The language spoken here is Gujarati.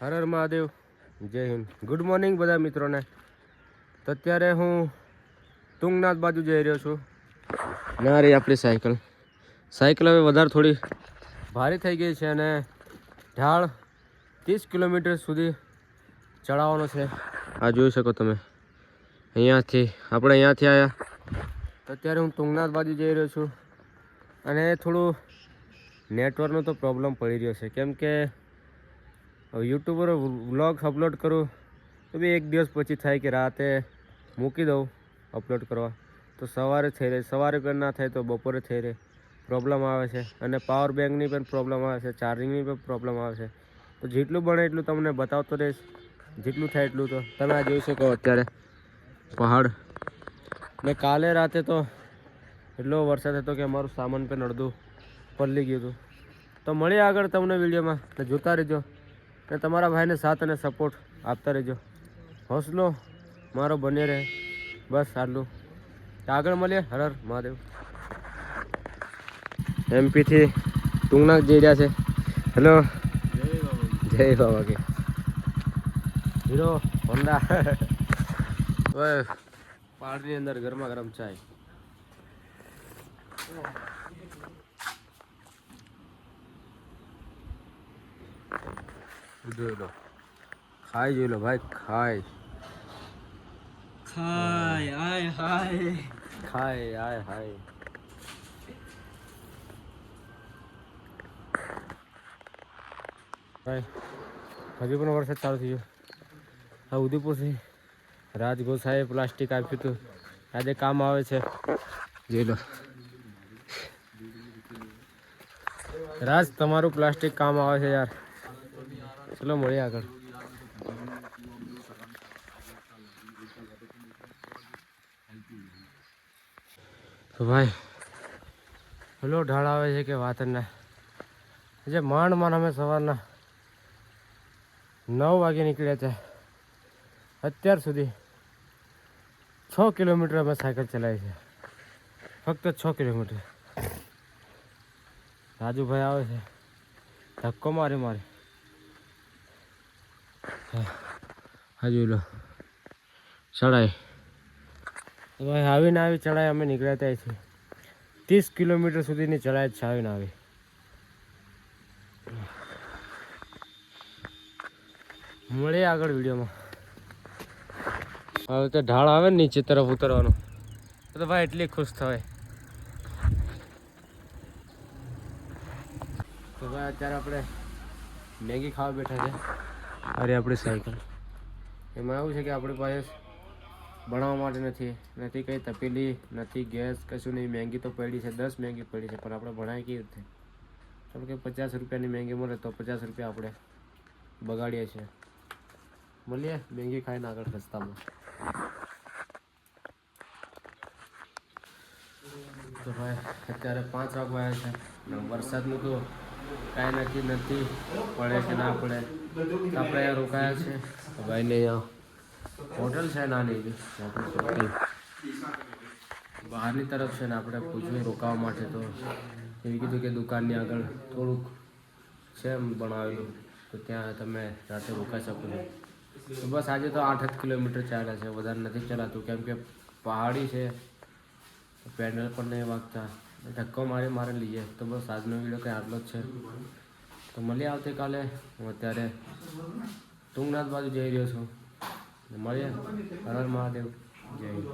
હર હર મહાદેવ, જય હિન્દ. ગુડ મોર્નિંગ બધા મિત્રોને. તો અત્યારે હું તુંગનાથ બાજુ જઈ રહ્યો છું. ના રહી આપણી સાયકલ હવે વધારે થોડી ભારે થઈ ગઈ છે અને ઢાળ 30 કિલોમીટર સુધી ચડાવવાનો છે. આ જોઈ શકો તમે. અહીંયાથી આવ્યા તો અત્યારે હું તુંગનાથ બાજુ જઈ રહ્યો છું અને થોડું નેટવર્કનો તો પ્રોબ્લેમ પડી રહ્યો છે, કેમ કે યુટ્યુબ પર વ્લોગ અપલોડ કરું તો બી એક દિવસ પછી થાય કે રાતે મૂકી દઉં અપલોડ કરવા તો સવારે થઈ રહે, સવારે પણ ના થાય તો બપોરે થઈ રહે. પ્રોબ્લેમ આવે છે અને પાવર બેંકની પણ પ્રોબ્લેમ આવે છે, ચાર્જિંગની પણ પ્રોબ્લેમ આવે છે. તો જેટલું બને એટલું તમને બતાવતો રહીશ, જેટલું થાય એટલું. તો તમે આ જોઈ શકો અત્યારે પહાડ. ને કાલે રાતે તો એટલો વરસાદ હતો કે અમારું સામાન પણ અડધું પલળી ગયું હતું. તો મળીએ આગળ તમને વિડીયોમાં, તો જોતા રહેજો અને તમારા ભાઈને સાથ અને સપોર્ટ આપતા રહેજો. હોસલો મારો બને રહે. બસ આટલું. આગળ મળીએ. હર હર મહાદેવ. એમપીથી તુંગનાથ જઈ રહ્યા છે. હેલો, જય બાબા કે હીરો હોન્ડા. પહાડની અંદર ગરમા ગરમ ચાય. જોઈ લો, ખાઈ જોઈ લો ભાઈ, ખાય આય હાય. ભાઈ હજુ પણ વરસાદ ચાલુ થઈ ગયો. આ ઉદયપુરથી રાજગોસાએ પ્લાસ્ટિક આપ્યું હતું, આજે કામ આવે છે. જોઈ લો રાજ, તમારું પ્લાસ્ટિક કામ આવે છે યાર. ચલો મળીએ આગળ. તો ભાઈ પેલો ઢાળ આવે છે કે વાત ના. જે માંડ અમે સવારના 9 વાગે નીકળ્યા હતા, અત્યાર સુધી 6 કિલોમીટર અમે સાયકલ ચલાવી છે. ફક્ત 6 કિલોમીટર. રાજુભાઈ આવે છે, ધક્કો મારી હા જોઈ લો ચડાઈ. ભાઈ આવીને આવી ચડાઈ અમે નીકળ્યા ત્યાં છીએ. 30 કિલોમીટર સુધીની ચડાઈ છે આવીને આવી. મળીએ આગળ વિડીયોમાં. હવે તો ઢાળ આવે ને નીચે તરફ ઉતરવાનું તો ભાઈ એટલી ખુશ થાય. તો ભાઈ અત્યારે આપણે મેગી ખાવા બેઠા છે. અરે આપણી સાયકલ એમાં એવું છે કે આપણી પાસે બનાવવા માટે નથી કંઈ તપેલી, નથી ગેસ, કશું નહીં. મેગી તો પડી છે, 10 મેગી પડી છે, પણ આપણે બનાવી કેવી રીતે? ચાલો કે 50 રૂપિયાની મેગી મળે તો 50 રૂપિયા આપણે બગાડીએ છીએ. મળીએ મેગી ખાઈને આગળ રસ્તામાં. તો ભાઈ અત્યારે 5 વાગવા આવ્યા છે. વરસાદનું તો કાંઈ નક્કી નથી, પડે કે ના પડે. આપણે અહીંયા રોકાયા છે. ભાઈને અહીંયા હોટલ છે નાની એવી, બહારની તરફ છે ને. આપણે પૂછ્યું રોકાવા માટે તો એવી કીધું કે દુકાનની આગળ થોડુંક છે એમ બનાવેલું, તો ત્યાં તમે રાતે રોકાઈ શકો છો. તો બસ આજે તો 8 કિલોમીટર ચાલ્યા છે, વધારે નથી ચલાતું, કેમ કે પહાડી છે. પેડલ પણ નહીં વાગતા, ધક્કો મારી લઈએ. તો બસ આજનો વિડીયો કંઈ આટલો જ છે. તો મળીએ આવતીકાલે. હું અત્યારે તુંગનાથ બાજુ જઈ રહ્યો છું. મળીએ. હર હર મહાદેવ, જય હિન્દ.